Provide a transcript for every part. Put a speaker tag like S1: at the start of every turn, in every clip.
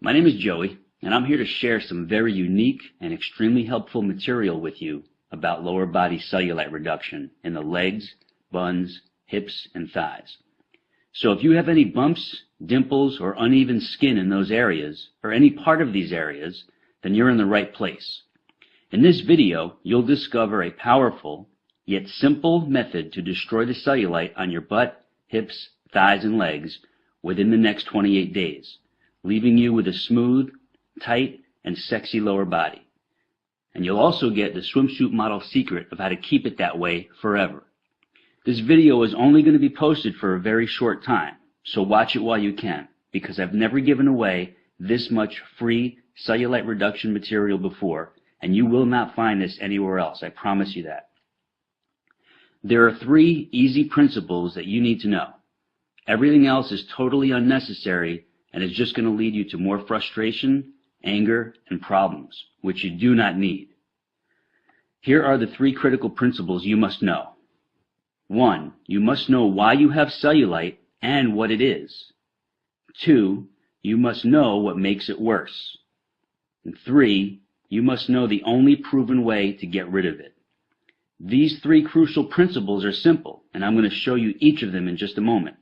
S1: My name is Joey, and I'm here to share some very unique and extremely helpful material with you about lower body cellulite reduction in the legs, buns, hips, and thighs. So if you have any bumps, dimples, or uneven skin in those areas, or any part of these areas, then you're in the right place. In this video, you'll discover a powerful, yet simple method to destroy the cellulite on your butt, hips, thighs, and legs within the next 28 days, leaving you with a smooth, tight, and sexy lower body. And you'll also get the swimsuit model secret of how to keep it that way forever. This video is only going to be posted for a very short time, so watch it while you can, because I've never given away this much free cellulite reduction material before, and you will not find this anywhere else, I promise you that. There are 3 easy principles that you need to know. Everything else is totally unnecessary and is just going to lead you to more frustration, anger, and problems, which you do not need. Here are the 3 critical principles you must know. 1. You must know why you have cellulite and what it is. 2. You must know what makes it worse. And 3. You must know the only proven way to get rid of it. These 3 crucial principles are simple, and I'm going to show you each of them in just a moment.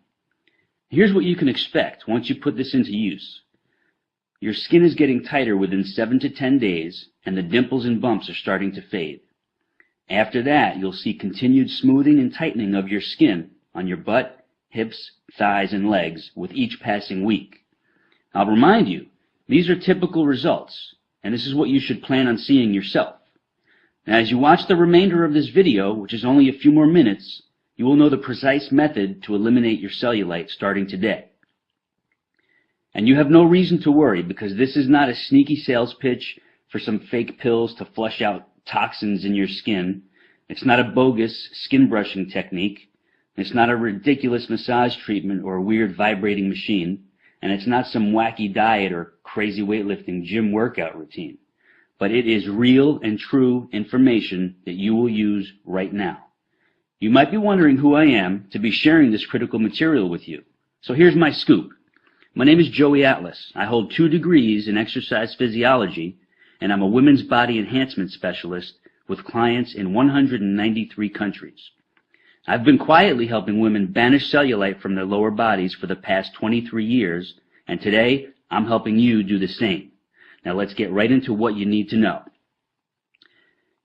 S1: Here's what you can expect once you put this into use. Your skin is getting tighter within 7 to 10 days, and the dimples and bumps are starting to fade. After that, you'll see continued smoothing and tightening of your skin on your butt, hips, thighs, and legs with each passing week. I'll remind you, these are typical results, and this is what you should plan on seeing yourself. Now, as you watch the remainder of this video, which is only a few more minutes, you will know the precise method to eliminate your cellulite starting today. And you have no reason to worry, because this is not a sneaky sales pitch for some fake pills to flush out toxins in your skin. It's not a bogus skin brushing technique. It's not a ridiculous massage treatment or a weird vibrating machine. And it's not some wacky diet or crazy weightlifting gym workout routine. But it is real and true information that you will use right now. You might be wondering who I am to be sharing this critical material with you. So here's my scoop. My name is Joey Atlas. I hold 2 degrees in exercise physiology, and I'm a women's body enhancement specialist with clients in 193 countries. I've been quietly helping women banish cellulite from their lower bodies for the past 23 years, and today I'm helping you do the same. Now let's get right into what you need to know.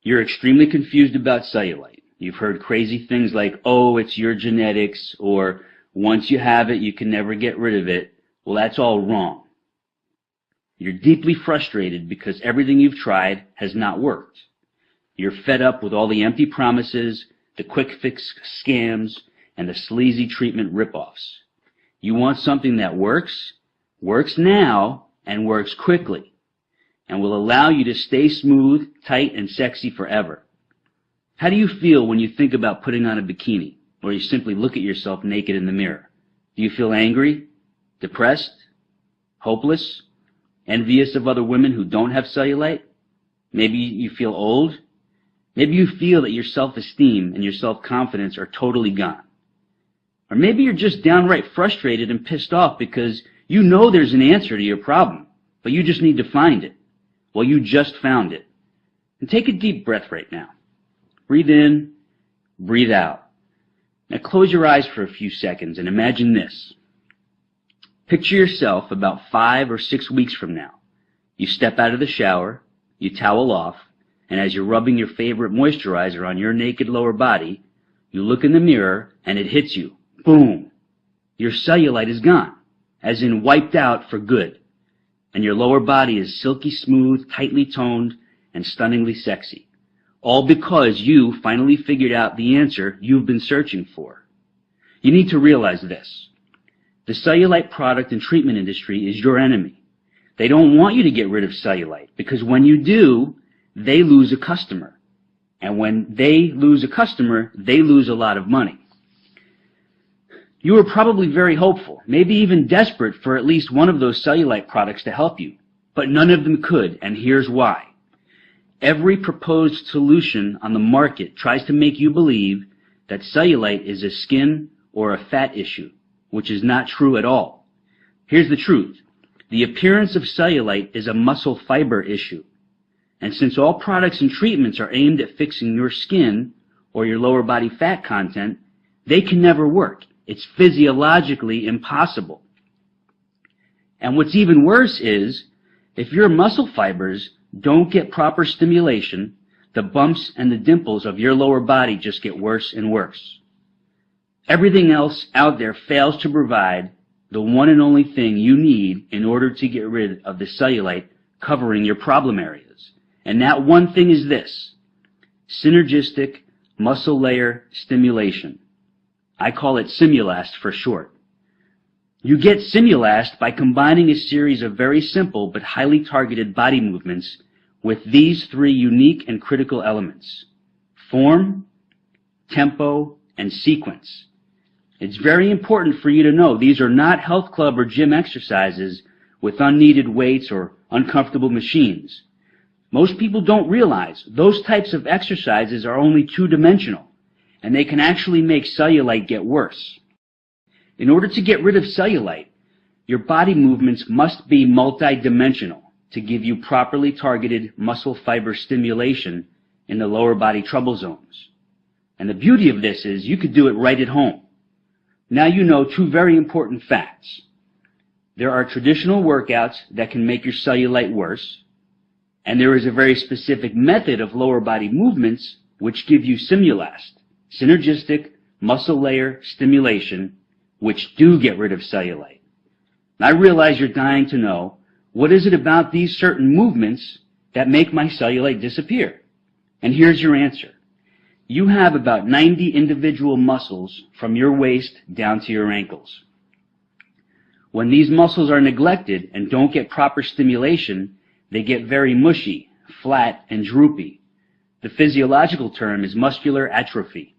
S1: You're extremely confused about cellulite. You've heard crazy things like, oh, it's your genetics, or once you have it, you can never get rid of it. Well, that's all wrong. You're deeply frustrated because everything you've tried has not worked. You're fed up with all the empty promises, the quick fix scams, and the sleazy treatment ripoffs. You want something that works now, and works quickly, and will allow you to stay smooth, tight, and sexy forever. How do you feel when you think about putting on a bikini, or you simply look at yourself naked in the mirror? Do you feel angry, depressed, hopeless, envious of other women who don't have cellulite? Maybe you feel old. Maybe you feel that your self-esteem and your self-confidence are totally gone. Or maybe you're just downright frustrated and pissed off because you know there's an answer to your problem, but you just need to find it. Well, you just found it. And take a deep breath right now. Breathe in, breathe out. Now close your eyes for a few seconds and imagine this. Picture yourself about 5 or 6 weeks from now. You step out of the shower, you towel off, and as you're rubbing your favorite moisturizer on your naked lower body, you look in the mirror and it hits you. Boom! Your cellulite is gone, as in wiped out for good. And your lower body is silky smooth, tightly toned, and stunningly sexy. All because you finally figured out the answer you've been searching for. You need to realize this. The cellulite product and treatment industry is your enemy. They don't want you to get rid of cellulite, because when you do, they lose a customer. And when they lose a customer, they lose a lot of money. You were probably very hopeful, maybe even desperate for at least one of those cellulite products to help you, but none of them could, and here's why. Every proposed solution on the market tries to make you believe that cellulite is a skin or a fat issue, which is not true at all. Here's the truth. The appearance of cellulite is a muscle fiber issue. And since all products and treatments are aimed at fixing your skin or your lower body fat content, they can never work. It's physiologically impossible. And what's even worse is, if your muscle fibers don't get proper stimulation, the bumps and the dimples of your lower body just get worse and worse. Everything else out there fails to provide the one and only thing you need in order to get rid of the cellulite covering your problem areas. And that one thing is this: synergistic muscle layer stimulation. I call it Simulast for short. You get Simulast by combining a series of very simple but highly targeted body movements with these three unique and critical elements: form, tempo, and sequence. It's very important for you to know these are not health club or gym exercises with unneeded weights or uncomfortable machines. Most people don't realize those types of exercises are only two-dimensional, and they can actually make cellulite get worse. In order to get rid of cellulite, your body movements must be multidimensional to give you properly targeted muscle fiber stimulation in the lower body trouble zones. And the beauty of this is you could do it right at home. Now you know two very important facts. There are traditional workouts that can make your cellulite worse, and there is a very specific method of lower body movements which give you Simulast, synergistic muscle layer stimulation, which do get rid of cellulite. And I realize you're dying to know, what is it about these certain movements that make my cellulite disappear? And here's your answer. You have about 90 individual muscles from your waist down to your ankles. When these muscles are neglected and don't get proper stimulation, they get very mushy, flat, and droopy. The physiological term is muscular atrophy.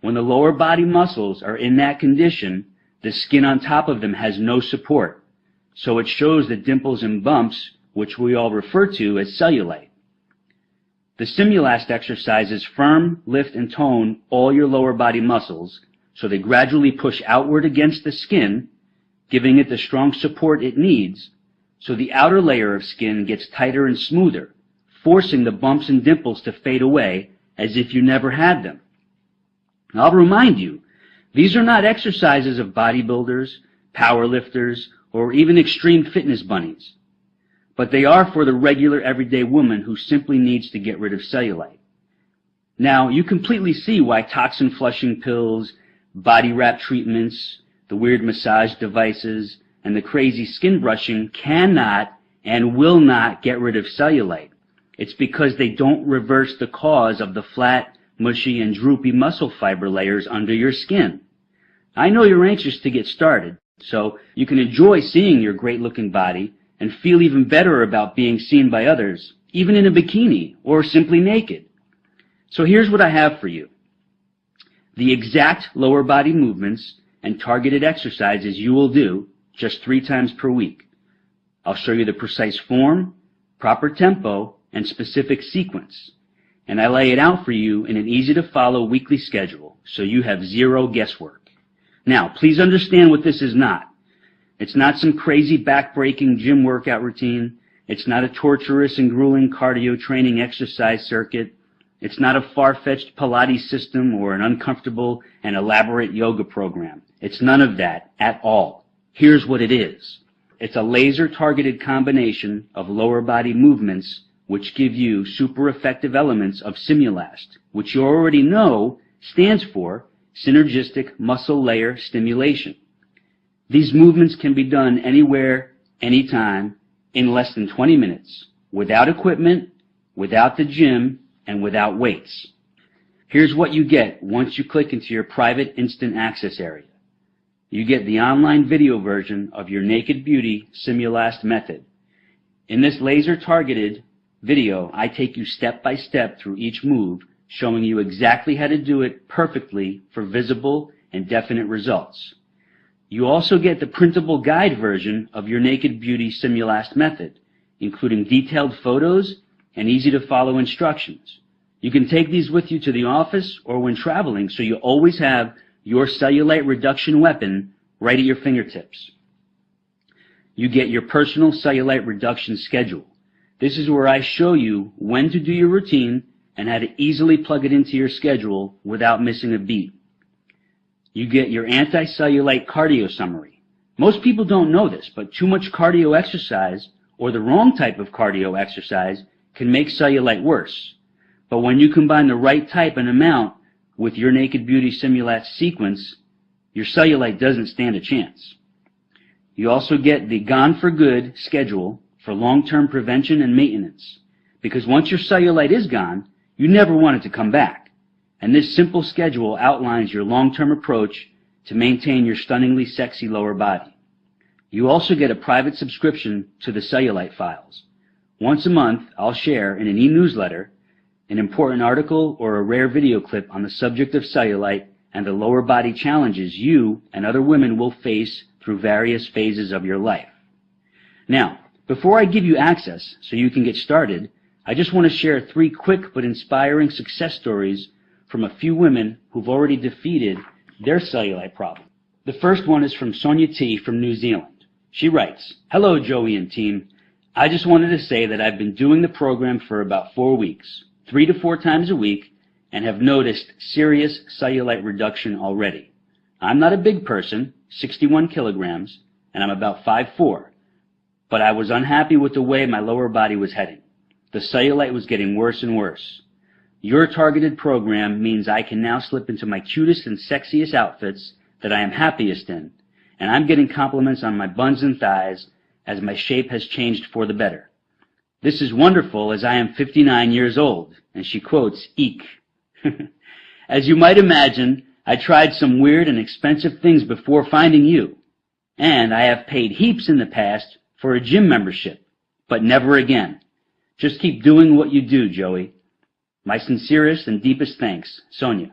S1: When the lower body muscles are in that condition, the skin on top of them has no support, so it shows the dimples and bumps, which we all refer to as cellulite. The Simulast exercises firm, lift, and tone all your lower body muscles, so they gradually push outward against the skin, giving it the strong support it needs, so the outer layer of skin gets tighter and smoother, forcing the bumps and dimples to fade away as if you never had them. I'll remind you, these are not exercises of bodybuilders, powerlifters, or even extreme fitness bunnies, but they are for the regular everyday woman who simply needs to get rid of cellulite. Now, you completely see why toxin flushing pills, body wrap treatments, the weird massage devices, and the crazy skin brushing cannot and will not get rid of cellulite. It's because they don't reverse the cause of the flat, mushy, and droopy muscle fiber layers under your skin. I know you're anxious to get started, so you can enjoy seeing your great-looking body and feel even better about being seen by others, even in a bikini or simply naked. So here's what I have for you: the exact lower body movements and targeted exercises you will do just 3 times per week. I'll show you the precise form, proper tempo, and specific sequence. And I lay it out for you in an easy-to-follow weekly schedule, so you have zero guesswork. Now, please understand what this is not. It's not some crazy back-breaking gym workout routine. It's not a torturous and grueling cardio training exercise circuit. It's not a far-fetched Pilates system or an uncomfortable and elaborate yoga program. It's none of that at all. Here's what it is. It's a laser-targeted combination of lower body movements which give you super effective elements of Simulast, which you already know stands for synergistic muscle layer stimulation. These movements can be done anywhere, anytime, in less than 20 minutes, without equipment, without the gym, and without weights. Here's what you get once you click into your private instant access area. You get the online video version of your Naked Beauty Simulast method. In this laser-targeted video, I take you step by step through each move, showing you exactly how to do it perfectly for visible and definite results. You also get the printable guide version of your Naked Beauty Simulast method, including detailed photos and easy-to-follow instructions. You can take these with you to the office or when traveling, so you always have your cellulite reduction weapon right at your fingertips. you get your personal cellulite reduction schedule. This is where I show you when to do your routine and how to easily plug it into your schedule without missing a beat. You get your anti-cellulite cardio summary. Most people don't know this, but too much cardio exercise or the wrong type of cardio exercise can make cellulite worse. But when you combine the right type and amount with your Naked Beauty Simulat sequence, your cellulite doesn't stand a chance. You also get the Gone for Good schedule for long-term prevention and maintenance, because once your cellulite is gone, you never want it to come back. And this simple schedule outlines your long-term approach to maintain your stunningly sexy lower body. You also get a private subscription to the Cellulite files. Once a month, I'll share in an e-newsletter an important article or a rare video clip on the subject of cellulite and the lower body challenges you and other women will face through various phases of your life. Now, before I give you access so you can get started, I just want to share 3 quick but inspiring success stories from a few women who've already defeated their cellulite problem. The first one is from Sonia T. from New Zealand. She writes, "Hello, Joey and team. I just wanted to say that I've been doing the program for about 4 weeks, 3 to 4 times a week, and have noticed serious cellulite reduction already. I'm not a big person, 61 kilograms, and I'm about 5'4", but I was unhappy with the way my lower body was heading. The cellulite was getting worse and worse. Your targeted program means I can now slip into my cutest and sexiest outfits that I am happiest in, and I'm getting compliments on my buns and thighs as my shape has changed for the better. This is wonderful as I am 59 years old," and she quotes, "Eek." "As you might imagine, I tried some weird and expensive things before finding you, and I have paid heaps in the past for a gym membership, but never again. Just keep doing what you do, Joey. My sincerest and deepest thanks, Sonia."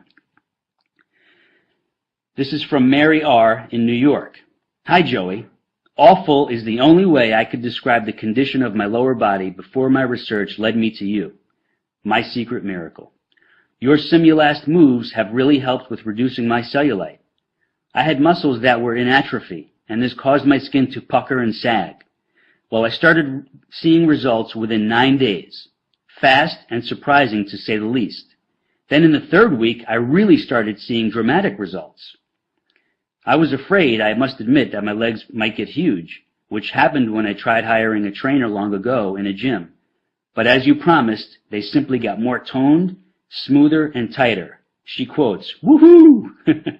S1: This is from Mary R. in New York. "Hi, Joey. Awful is the only way I could describe the condition of my lower body before my research led me to you. My secret miracle. Your Simulast moves have really helped with reducing my cellulite. I had muscles that were in atrophy, and this caused my skin to pucker and sag. Well, I started seeing results within 9 days. Fast and surprising, to say the least. Then in the 3rd week, I really started seeing dramatic results. I was afraid, I must admit, that my legs might get huge, which happened when I tried hiring a trainer long ago in a gym. But as you promised, they simply got more toned, smoother, and tighter." She quotes, "Woohoo!"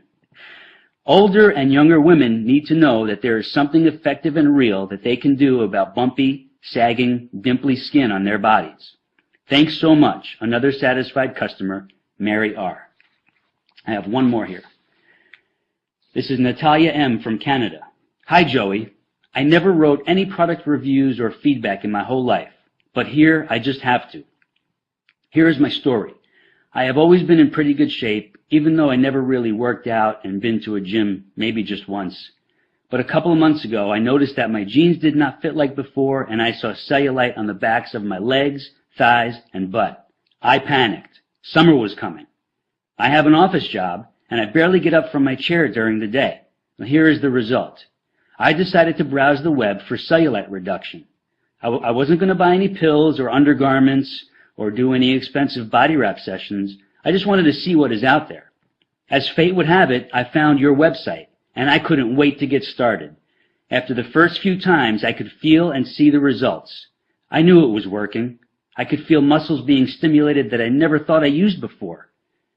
S1: Older and younger women need to know that there is something effective and real that they can do about bumpy, sagging, dimply skin on their bodies. Thanks so much. Another satisfied customer, Mary R. I have one more here. This is Natalia M. from Canada. "Hi, Joey. I never wrote any product reviews or feedback in my whole life, but here I just have to. Here is my story. I have always been in pretty good shape, even though I never really worked out and been to a gym maybe just once. But a couple of months ago, I noticed that my jeans did not fit like before, and I saw cellulite on the backs of my legs, thighs, and butt. I panicked. Summer was coming. I have an office job, and I barely get up from my chair during the day. Now, here is the result. I decided to browse the web for cellulite reduction. I wasn't going to buy any pills or undergarments or do any expensive body wrap sessions. I just wanted to see what is out there. As fate would have it, I found your website, and I couldn't wait to get started. After the first few times, I could feel and see the results. I knew it was working. I could feel muscles being stimulated that I never thought I used before,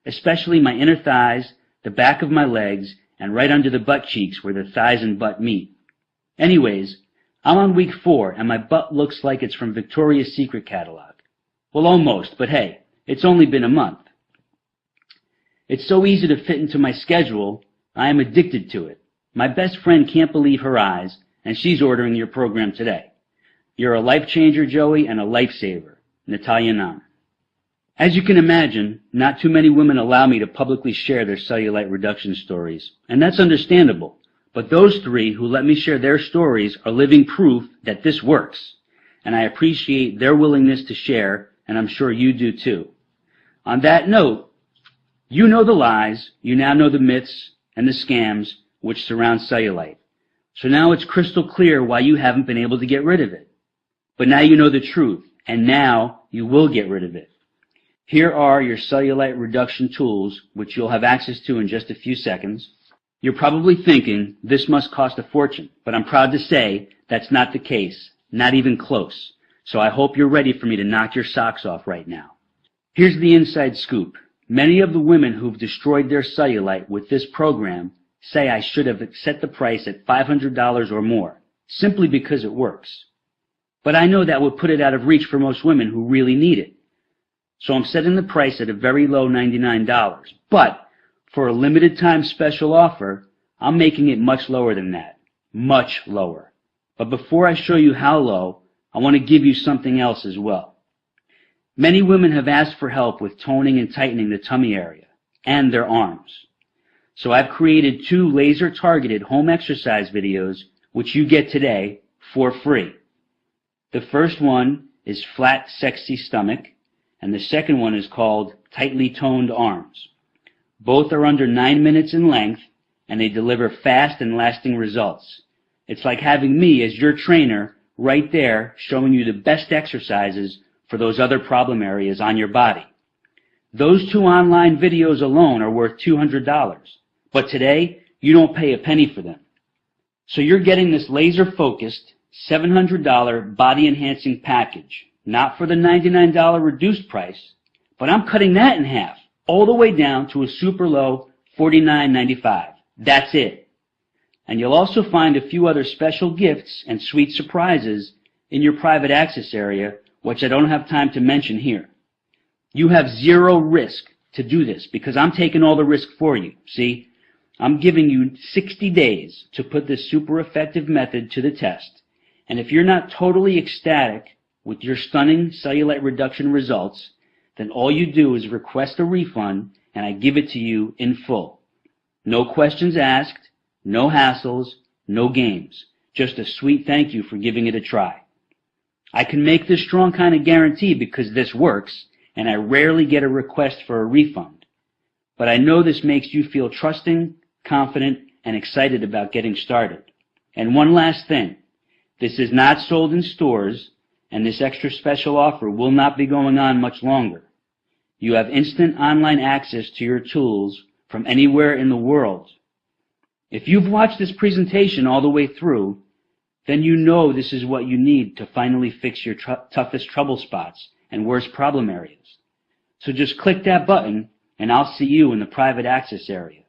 S1: especially my inner thighs, the back of my legs, and right under the butt cheeks where the thighs and butt meet. Anyways, I'm on week 4, and my butt looks like it's from Victoria's Secret catalog. Well, almost, but hey, it's only been a month. It's so easy to fit into my schedule, I am addicted to it. My best friend can't believe her eyes, and she's ordering your program today. You're a life changer, Joey, and a lifesaver. Natalia Nam. As you can imagine, not too many women allow me to publicly share their cellulite reduction stories, and that's understandable. But those 3 who let me share their stories are living proof that this works, and I appreciate their willingness to share, and I'm sure you do too. On that note, you know the lies, you now know the myths and the scams which surround cellulite. So now it's crystal clear why you haven't been able to get rid of it. But now you know the truth, and now you will get rid of it. Here are your cellulite reduction tools, which you'll have access to in just a few seconds. You're probably thinking, this must cost a fortune, but I'm proud to say that's not the case, not even close. So I hope you're ready for me to knock your socks off right now. Here's the inside scoop. Many of the women who've destroyed their cellulite with this program say I should have set the price at $500 or more, simply because it works. But I know that would put it out of reach for most women who really need it. So I'm setting the price at a very low $99. But for a limited time special offer, I'm making it much lower than that. Much lower. But before I show you how low, I want to give you something else as well. Many women have asked for help with toning and tightening the tummy area and their arms. So I've created 2 laser-targeted home exercise videos which you get today for free. The first one is Flat, Sexy Stomach, and the second one is called Tightly Toned Arms. Both are under 9 minutes in length, and they deliver fast and lasting results. It's like having me as your trainer right there showing you the best exercises for those other problem areas on your body. Those 2 online videos alone are worth $200, but today you don't pay a penny for them. So you're getting this laser-focused $700 body-enhancing package, not for the $99 reduced price, but I'm cutting that in half, all the way down to a super low $49.95. That's it. And you'll also find a few other special gifts and sweet surprises in your private access area, which I don't have time to mention here. You have zero risk to do this because I'm taking all the risk for you. See, I'm giving you 60 days to put this super effective method to the test. And if you're not totally ecstatic with your stunning cellulite reduction results, then all you do is request a refund and I give it to you in full. No questions asked, no hassles, no games. Just a sweet thank you for giving it a try. I can make this strong kind of guarantee because this works, and I rarely get a request for a refund. But I know this makes you feel trusting, confident, and excited about getting started. And one last thing. This is not sold in stores, and this extra special offer will not be going on much longer. You have instant online access to your tools from anywhere in the world. If you've watched this presentation all the way through, then you know this is what you need to finally fix your toughest trouble spots and worst problem areas. So just click that button and I'll see you in the private access area.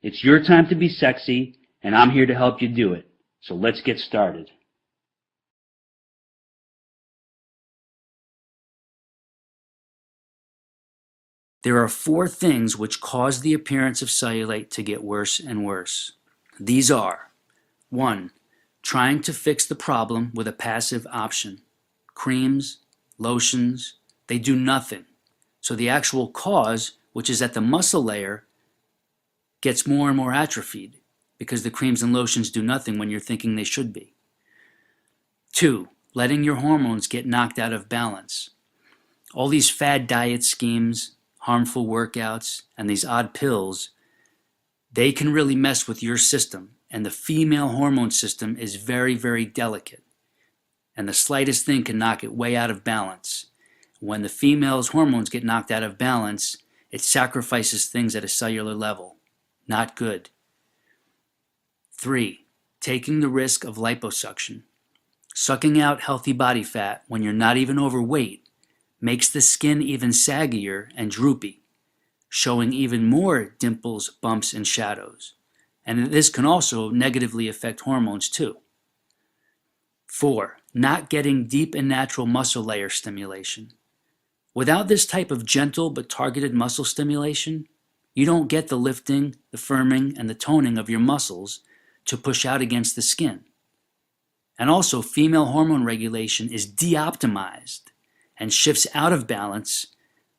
S1: It's your time to be sexy and I'm here to help you do it. So let's get started. There are 4 things which cause the appearance of cellulite to get worse and worse. These are: 1. Trying to fix the problem with a passive option. Creams, lotions, they do nothing. So the actual cause, which is at the muscle layer, gets more and more atrophied because the creams and lotions do nothing when you're thinking they should be. 2. Letting your hormones get knocked out of balance. All these fad diet schemes, harmful workouts, and these odd pills, they can really mess with your system. And the female hormone system is very, very delicate. And the slightest thing can knock it way out of balance. When the female's hormones get knocked out of balance, it sacrifices things at a cellular level. Not good. 3. Taking the risk of liposuction. Sucking out healthy body fat when you're not even overweight makes the skin even saggier and droopy, showing even more dimples, bumps, and shadows. And this can also negatively affect hormones too. 4. Not getting deep and natural muscle layer stimulation. Without this type of gentle but targeted muscle stimulation, you don't get the lifting, the firming, and the toning of your muscles to push out against the skin. And also, female hormone regulation is de-optimized and shifts out of balance,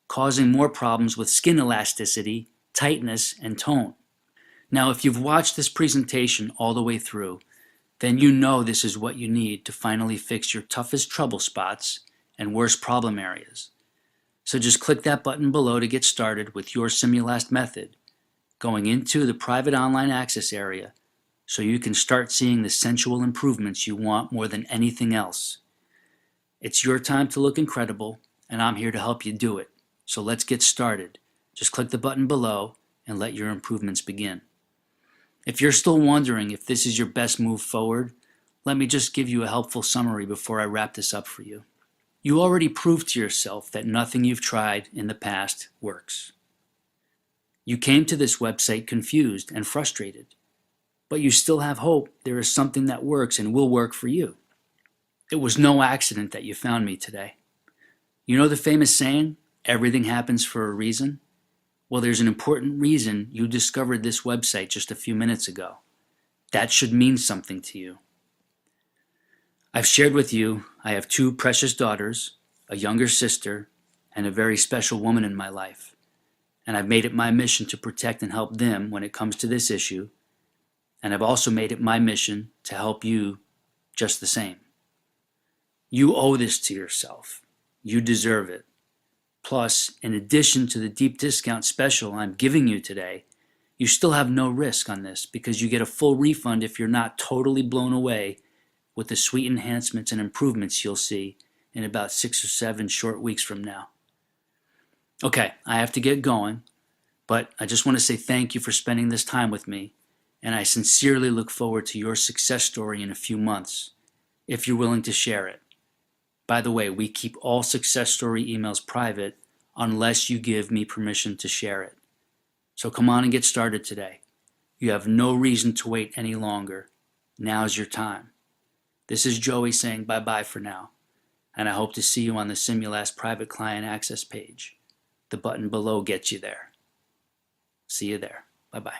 S1: causing more problems with skin elasticity, tightness, and tone. Now, if you've watched this presentation all the way through, then you know this is what you need to finally fix your toughest trouble spots and worst problem areas. So just click that button below to get started with your Simulast method, going into the private online access area,
S2: so you can start seeing the sensual improvements you want more than anything else. It's your time to look incredible, and I'm here to help you do it. So let's get started. Just click the button below and let your improvements begin. If you're still wondering if this is your best move forward, let me just give you a helpful summary before I wrap this up for you. You already proved to yourself that nothing you've tried in the past works. You came to this website confused and frustrated, but you still have hope there is something that works and will work for you. It was no accident that you found me today. You know the famous saying, everything happens for a reason? Well, there's an important reason you discovered this website just a few minutes ago. That should mean something to you. I've shared with you I have 2 precious daughters, a younger sister, and a very special woman in my life. And I've made it my mission to protect and help them when it comes to this issue. And I've also made it my mission to help you just the same. You owe this to yourself. You deserve it. Plus, in addition to the deep discount special I'm giving you today, you still have no risk on this because you get a full refund if you're not totally blown away with the sweet enhancements and improvements you'll see in about 6 or 7 short weeks from now. Okay, I have to get going, but I just want to say thank you for spending this time with me, and I sincerely look forward to your success story in a few months, if you're willing to share it. By the way, we keep all success story emails private unless you give me permission to share it. So come on and get started today. You have no reason to wait any longer. Now's your time. This is Joey saying bye-bye for now, and I hope to see you on the Simulast private client access page. The button below gets you there. See you there. Bye-bye.